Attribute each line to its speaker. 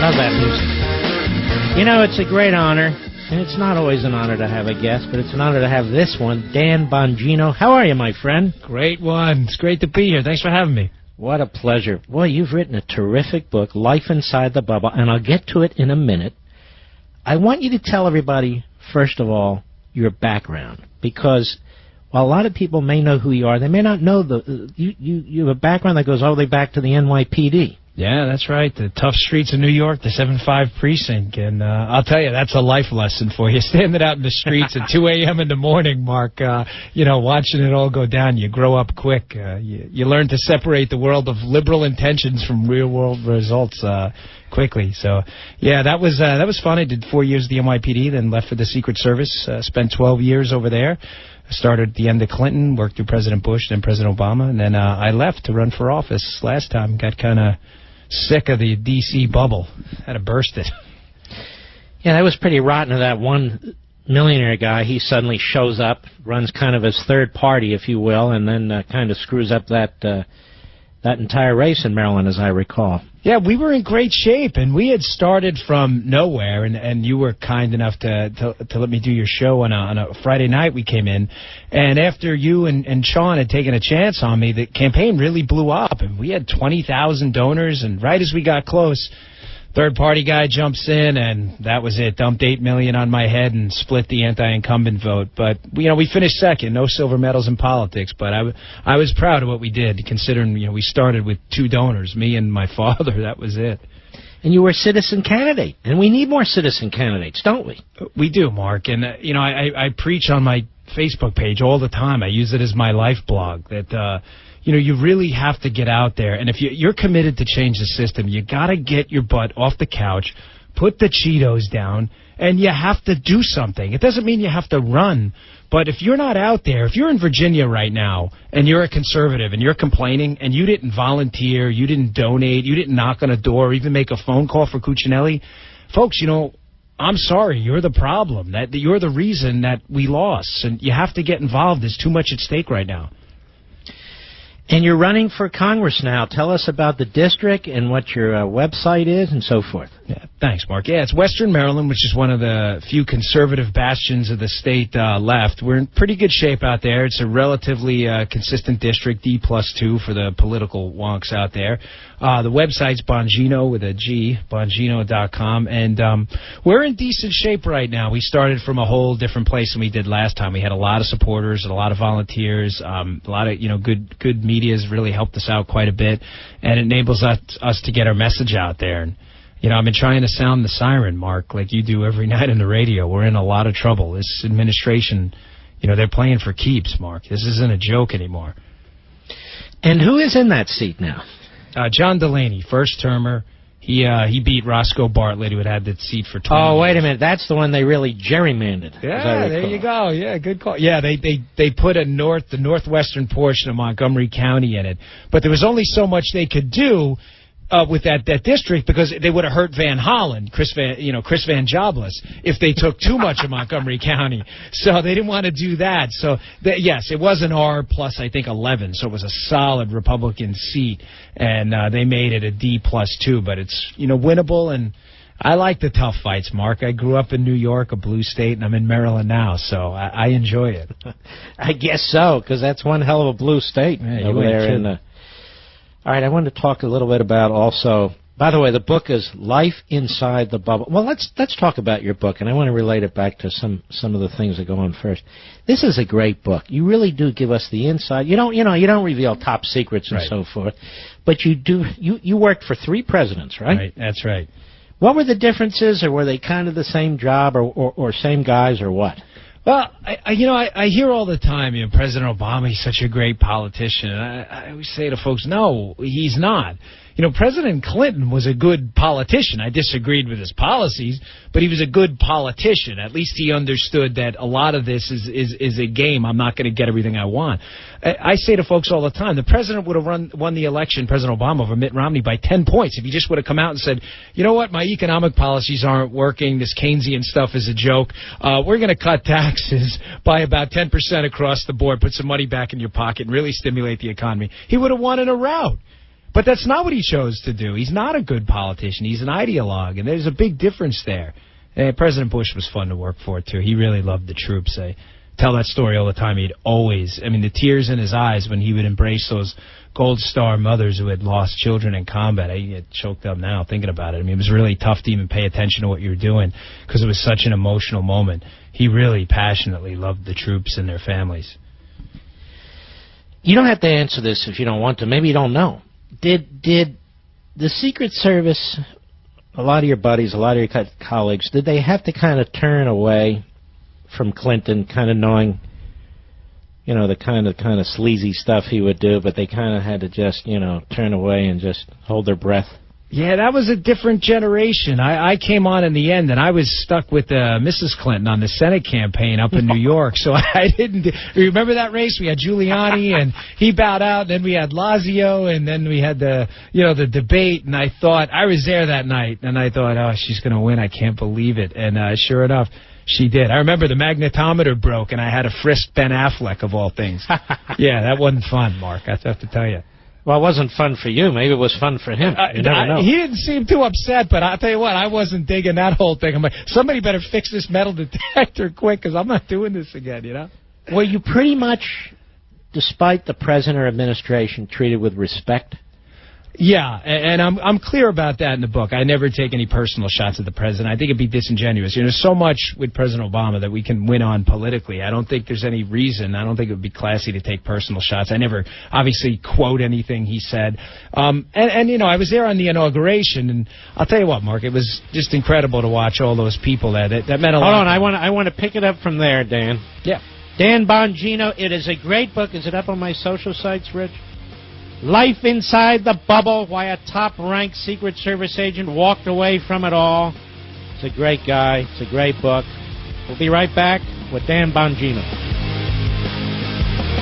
Speaker 1: Love that music. You know, it's a great honor, and it's not always an honor to have a guest, but it's an honor to have this one, Dan Bongino. How are you, my friend?
Speaker 2: Great one. It's great to be here. Thanks for having me.
Speaker 1: What a pleasure. Boy, you've written a terrific book, Life Inside the Bubble, and I'll get to it in a minute. I want you to tell everybody, first of all, your background, because while a lot of people may know who you are, they may not know you have a background that goes all the way back to the NYPD.
Speaker 2: Yeah, that's right. The tough streets of New York, the 7-5 precinct. And I'll tell you, that's a life lesson for you. Standing out in the streets at 2 a.m. in the morning, Mark, watching it all go down. You grow up quick. You learn to separate the world of liberal intentions from real-world results quickly. So, yeah, that was fun. I did 4 years at the NYPD, then left for the Secret Service, spent 12 years over there. I started at the end of Clinton, worked through President Bush, then President Obama, and then I left to run for office last time. Got kind of sick of the D.C. bubble. Had to burst it.
Speaker 1: Yeah, that was pretty rotten of that one millionaire guy. He suddenly shows up, runs kind of his third party, if you will, and then kind of screws up that entire race in Maryland, as I recall.
Speaker 2: Yeah, we were in great shape, and we had started from nowhere, and you were kind enough to let me do your show on a Friday night. We came in, and after you and Sean had taken a chance on me, the campaign really blew up, and we had 20,000 donors, and right as we got close, third-party guy jumps in, and that was it. Dumped $8 million on my head and split the anti-incumbent vote. But, we finished second. No silver medals in politics. But I was proud of what we did, considering, we started with 2 donors, me and my father. That was it.
Speaker 1: And you were a citizen candidate. And we need more citizen candidates, don't we?
Speaker 2: We do, Mark. And, I preach on my Facebook page all the time. I use it as my life blog that, you really have to get out there. And if you're committed to change the system, you got to get your butt off the couch, put the Cheetos down, and you have to do something. It doesn't mean you have to run, but if you're not out there, if you're in Virginia right now and you're a conservative and you're complaining and you didn't volunteer, you didn't donate, you didn't knock on a door or even make a phone call for Cuccinelli, folks, I'm sorry, you're the problem. That you're the reason that we lost, and you have to get involved. There's too much at stake right now.
Speaker 1: And you're running for Congress now. Tell us about the district and what your website is and so forth.
Speaker 2: Yeah, thanks, Mark. Yeah, it's Western Maryland, which is one of the few conservative bastions of the state left. We're in pretty good shape out there. It's a relatively consistent district, D+2 for the political wonks out there. The website's Bongino with a G, Bongino.com, and we're in decent shape right now. We started from a whole different place than we did last time. We had a lot of supporters, a lot of volunteers, a lot of good media has really helped us out quite a bit, and it enables us to get our message out there. And I've been trying to sound the siren, Mark, like you do every night on the radio. We're in a lot of trouble. This administration, they're playing for keeps, Mark. This isn't a joke anymore.
Speaker 1: And who is in that seat now?
Speaker 2: John Delaney, first-termer. He beat Roscoe Bartlett, who had that seat for 20
Speaker 1: Oh, wait a
Speaker 2: years.
Speaker 1: minute. That's the one they really gerrymandered.
Speaker 2: Yeah, there you go. Yeah, good call. Yeah, they put the northwestern portion of Montgomery County in it. But there was only so much they could do with that district, because they would have hurt Van Hollen, Chris Van Jobless, if they took too much of Montgomery County. So they didn't want to do that. So yes, it was an R plus I think 11, so it was a solid Republican seat, and they made it a D+2. But it's winnable, and I like the tough fights, Mark. I grew up in New York, a blue state, and I'm in Maryland now, so I enjoy it.
Speaker 1: I guess so, because that's one hell of a blue state over there. All right, I wanted to talk a little bit about also, by the way, the book is Life Inside the Bubble. Well, let's talk about your book, and I want to relate it back to some of the things that go on first. This is a great book. You really do give us the inside. You don't reveal top secrets and so forth, but you do. You worked for 3 presidents, right?
Speaker 2: Right, that's right.
Speaker 1: What were the differences, or were they kind of the same job, or same guys, or what?
Speaker 2: Well, I hear all the time, President Obama, he's such a great politician. And I always say to folks, no, he's not. President Clinton was a good politician. I disagreed with his policies, but he was a good politician. At least he understood that a lot of this is a game. I'm not going to get everything I want. I say to folks all the time, the president would have won the election, President Obama, over Mitt Romney by 10 points if he just would have come out and said, you know what, my economic policies aren't working. This Keynesian stuff is a joke. We're going to cut taxes by about 10% across the board, put some money back in your pocket, and really stimulate the economy. He would have won in a rout. But that's not what he chose to do. He's not a good politician. He's an ideologue, and there's a big difference there. And President Bush was fun to work for, too. He really loved the troops. I tell that story all the time. He'd always, the tears in his eyes when he would embrace those Gold Star mothers who had lost children in combat. I get choked up now thinking about it. It was really tough to even pay attention to what you were doing because it was such an emotional moment. He really passionately loved the troops and their families.
Speaker 1: You don't have to answer this if you don't want to. Maybe you don't know. Did the Secret Service, a lot of your buddies, a lot of your colleagues, did they have to kind of turn away from Clinton, kind of knowing, the kind of sleazy stuff he would do, but they kind of had to just, turn away and just hold their breath?
Speaker 2: Yeah, that was a different generation. I came on in the end, and I was stuck with Mrs. Clinton on the Senate campaign up in New York, so I didn't... Remember that race? We had Giuliani, and he bowed out, then we had Lazio, and then we had the debate, and I was there that night, and I thought, oh, she's going to win. I can't believe it. And sure enough, she did. I remember the magnetometer broke, and I had to frisk Ben Affleck, of all things. Yeah, that wasn't fun, Mark. I have to tell you.
Speaker 1: Well, it wasn't fun for you. Maybe it was fun for him. You never know.
Speaker 2: He didn't seem too upset, but I'll tell you what, I wasn't digging that whole thing. I'm like, somebody better fix this metal detector quick, because I'm not doing this again,
Speaker 1: Were you pretty much, despite the president or administration, treated with respect?
Speaker 2: Yeah, and I'm clear about that in the book. I never take any personal shots at the president. I think it'd be disingenuous. So much with President Obama that we can win on politically. I don't think there's any reason. I don't think it would be classy to take personal shots. I never, obviously, quote anything he said. I was there on the inauguration, and I'll tell you what, Mark, it was just incredible to watch all those people there. That meant a lot.
Speaker 1: Hold on, I want to pick it up from there, Dan.
Speaker 2: Yeah.
Speaker 1: Dan Bongino, it is a great book. Is it up on my social sites, Rich? Life Inside the Bubble, Why a Top-Ranked Secret Service Agent Walked Away from It All. It's a great guy. It's a great book. We'll be right back with Dan Bongino.